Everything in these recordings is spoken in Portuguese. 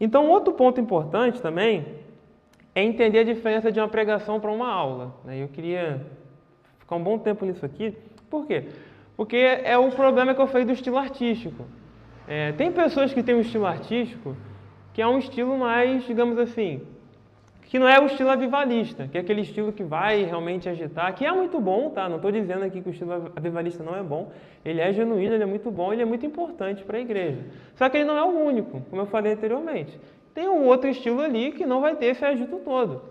Então, outro ponto importante também é entender a diferença de uma pregação para uma aula, né? Eu queria ficar um bom tempo nisso aqui. Por quê? Porque é o problema que eu falei do estilo artístico. Tem pessoas que têm um estilo artístico que é um estilo mais, digamos assim, que não é o estilo avivalista, que é aquele estilo que vai realmente agitar, que é muito bom, tá? Não estou dizendo aqui que o estilo avivalista não é bom. Ele é genuíno, ele é muito bom, ele é muito importante para a igreja. Só que ele não é o único, como eu falei anteriormente. Tem um outro estilo ali que não vai ter esse agito todo.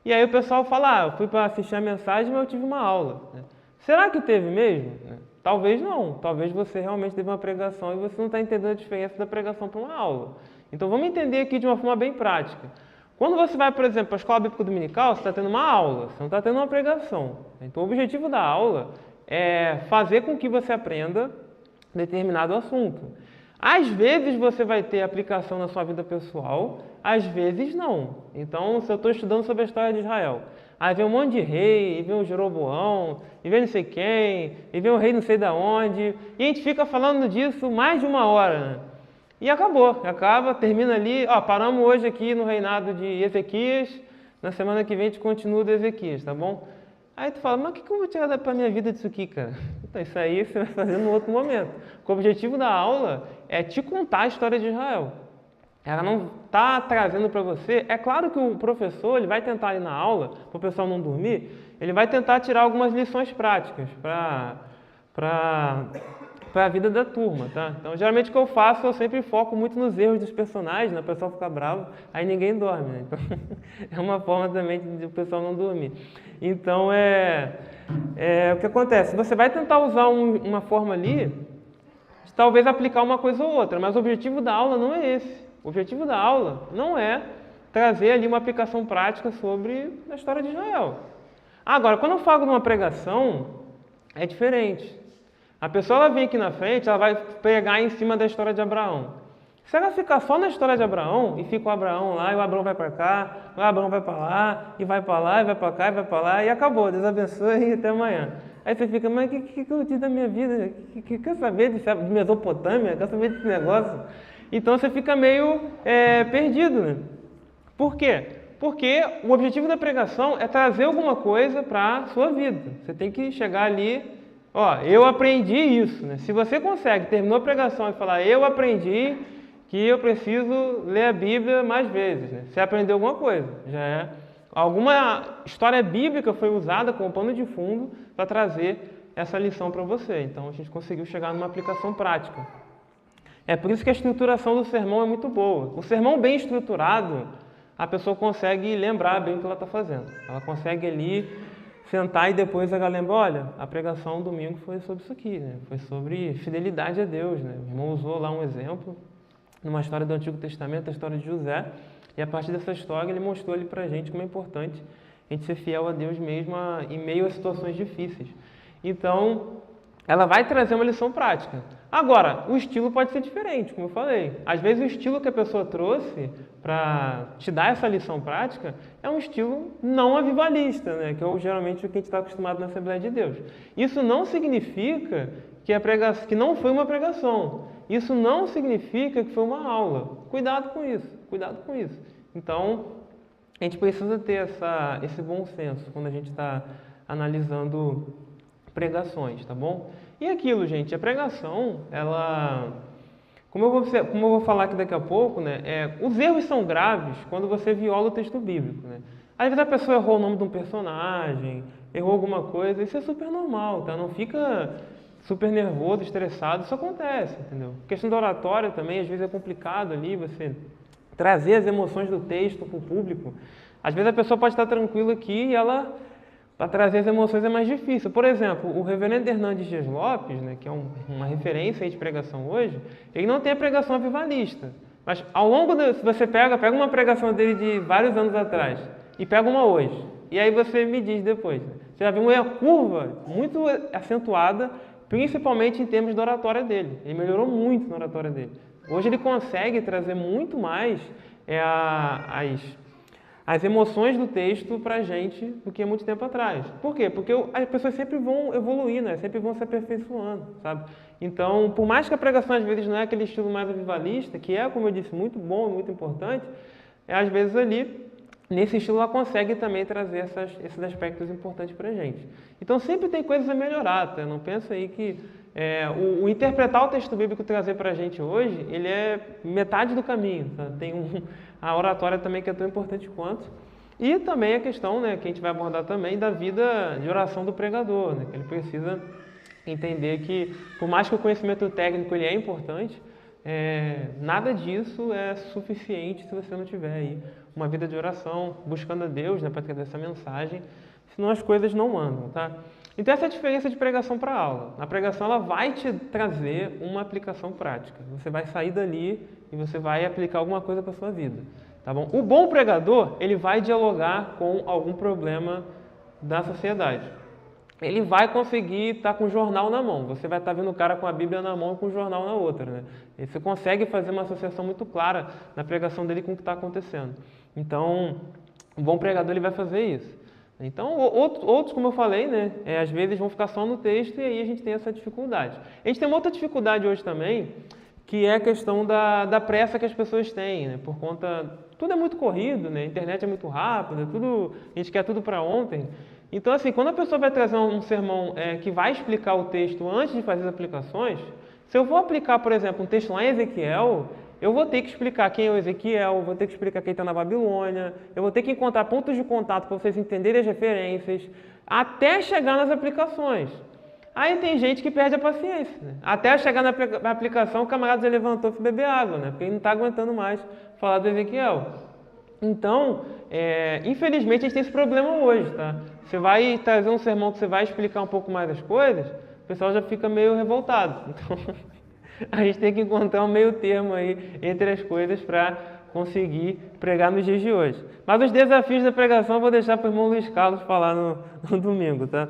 E aí o pessoal fala, eu fui para assistir a mensagem, mas eu tive uma aula, né? Será que teve mesmo? Talvez não. Talvez você realmente teve uma pregação e você não está entendendo a diferença da pregação para uma aula. Então vamos entender aqui de uma forma bem prática. Quando você vai, por exemplo, para a escola bíblica dominical, você está tendo uma aula, você não está tendo uma pregação. Então o objetivo da aula é fazer com que você aprenda determinado assunto. Às vezes você vai ter aplicação na sua vida pessoal, às vezes não. Então, se eu estou estudando sobre a história de Israel, aí vem um monte de rei, e vem o Jeroboão, e vem não sei quem, e vem o rei não sei da onde, e a gente fica falando disso mais de 1 hora, né? E acabou, termina ali, paramos hoje aqui no reinado de Ezequias, na semana que vem a gente continua do Ezequias, tá bom? Aí tu fala, mas o que eu vou tirar para a minha vida disso aqui, cara? Então, isso aí você vai fazer num outro momento. Porque o objetivo da aula é te contar a história de Israel. Ela não está trazendo para você... É claro que o professor ele vai tentar ali na aula, para o pessoal não dormir, ele vai tentar tirar algumas lições práticas para a vida da turma, tá? Então, geralmente o que eu faço, eu sempre foco muito nos erros dos personagens, né? O pessoal fica bravo, aí ninguém dorme, né? Então, é uma forma também de o pessoal não dormir. Então, o que acontece? Você vai tentar usar uma forma ali de talvez aplicar uma coisa ou outra, mas o objetivo da aula não é esse. O objetivo da aula não é trazer ali uma aplicação prática sobre a história de Israel. Agora, quando eu falo de uma pregação, é diferente. A pessoa ela vem aqui na frente, ela vai pregar em cima da história de Abraão. Se ela ficar só na história de Abraão, e fica o Abraão lá, e o Abraão vai para cá, o Abraão vai para lá, e vai para lá, e vai para cá, e vai para lá, e acabou. Deus abençoe e até amanhã. Aí você fica, mas o que eu disse da minha vida? Quer saber de Mesopotâmia? Quer saber desse negócio? Então você fica meio perdido, né? Por quê? Porque o objetivo da pregação é trazer alguma coisa para a sua vida. Você tem que chegar ali, eu aprendi isso, né? Se você consegue, terminou a pregação e falar, eu aprendi que eu preciso ler a Bíblia mais vezes, né? Você aprendeu alguma coisa, já é. Alguma história bíblica foi usada como pano de fundo para trazer essa lição para você. Então a gente conseguiu chegar numa aplicação prática. É por isso que a estruturação do sermão é muito boa. O sermão bem estruturado, a pessoa consegue lembrar bem o que ela está fazendo. Ela consegue ali sentar e depois ela lembra, olha, a pregação domingo foi sobre isso aqui, né? Foi sobre fidelidade a Deus, né? O irmão usou lá um exemplo, numa história do Antigo Testamento, a história de José, e a partir dessa história ele mostrou ali pra gente como é importante a gente ser fiel a Deus mesmo em meio a situações difíceis. Então, ela vai trazer uma lição prática. Agora, o estilo pode ser diferente, como eu falei. Às vezes o estilo que a pessoa trouxe para te dar essa lição prática é um estilo não avivalista, né? Que é geralmente o que a gente está acostumado na Assembleia de Deus. Isso não significa que não foi uma pregação. Isso não significa que foi uma aula. Cuidado com isso, cuidado com isso. Então, a gente precisa ter esse bom senso quando a gente está analisando pregações, tá bom? E aquilo, gente, a pregação, como eu vou falar aqui daqui a pouco, né, os erros são graves quando você viola o texto bíblico, né? Às vezes a pessoa errou o nome de um personagem, errou alguma coisa, isso é super normal, tá? Não fica super nervoso, estressado, isso acontece, entendeu? A questão da oratória também, às vezes é complicado ali, você trazer as emoções do texto para o público. Às vezes a pessoa pode estar tranquila aqui e para trazer as emoções é mais difícil. Por exemplo, o reverendo Hernandes Dias Lopes, né, que é uma referência aí de pregação hoje, ele não tem a pregação avivalista. Mas ao longo se você pega uma pregação dele de vários anos atrás e pega uma hoje, e aí você me diz depois. Você já viu uma curva muito acentuada, principalmente em termos da oratória dele. Ele melhorou muito na oratória dele. Hoje ele consegue trazer muito mais as emoções do texto para a gente do que há muito tempo atrás. Por quê? Porque as pessoas sempre vão evoluir, né? Sempre vão se aperfeiçoando, sabe? Então, por mais que a pregação às vezes não é aquele estilo mais avivalista, que é, como eu disse, muito bom e muito importante, às vezes ali, nesse estilo, ela consegue também trazer esses aspectos importantes para a gente. Então, sempre tem coisas a melhorar, tá? Não pensa aí que o interpretar o texto bíblico e trazer para a gente hoje, ele é metade do caminho, tá? Tem a oratória também que é tão importante quanto. E também a questão, né, que a gente vai abordar também, da vida de oração do pregador, né? Que ele precisa entender que, por mais que o conhecimento técnico ele é importante, nada disso é suficiente se você não tiver aí uma vida de oração, buscando a Deus, né, para trazer essa mensagem, senão as coisas não andam, tá? Então essa é a diferença de pregação para aula. A pregação ela vai te trazer uma aplicação prática. Você vai sair dali e você vai aplicar alguma coisa para a sua vida, tá bom? O bom pregador, ele vai dialogar com algum problema da sociedade. Ele vai conseguir estar com o jornal na mão. Você vai estar vendo o cara com a Bíblia na mão e com o jornal na outra, né? E você consegue fazer uma associação muito clara na pregação dele com o que está acontecendo. Então, o bom pregador ele vai fazer isso. Então, outros, como eu falei, né, às vezes vão ficar só no texto e aí a gente tem essa dificuldade. A gente tem uma outra dificuldade hoje também, que é a questão da pressa que as pessoas têm, né? Por conta... Tudo é muito corrido, né? A internet é muito rápida, a gente quer tudo para ontem. Então, assim, quando a pessoa vai trazer um sermão que vai explicar o texto antes de fazer as aplicações, se eu vou aplicar, por exemplo, um texto lá em Ezequiel, eu vou ter que explicar quem é o Ezequiel, vou ter que explicar quem está na Babilônia, eu vou ter que encontrar pontos de contato para vocês entenderem as referências, até chegar nas aplicações. Aí tem gente que perde a paciência, né? Até chegar na aplicação, o camarada já levantou e foi beber água, né? Porque ele não está aguentando mais falar do Ezequiel. Então, infelizmente, a gente tem esse problema hoje, tá? Você vai trazer um sermão que você vai explicar um pouco mais as coisas, o pessoal já fica meio revoltado. Então, a gente tem que encontrar um meio termo aí entre as coisas para conseguir pregar nos dias de hoje. Mas os desafios da pregação eu vou deixar para o irmão Luiz Carlos falar no domingo, tá?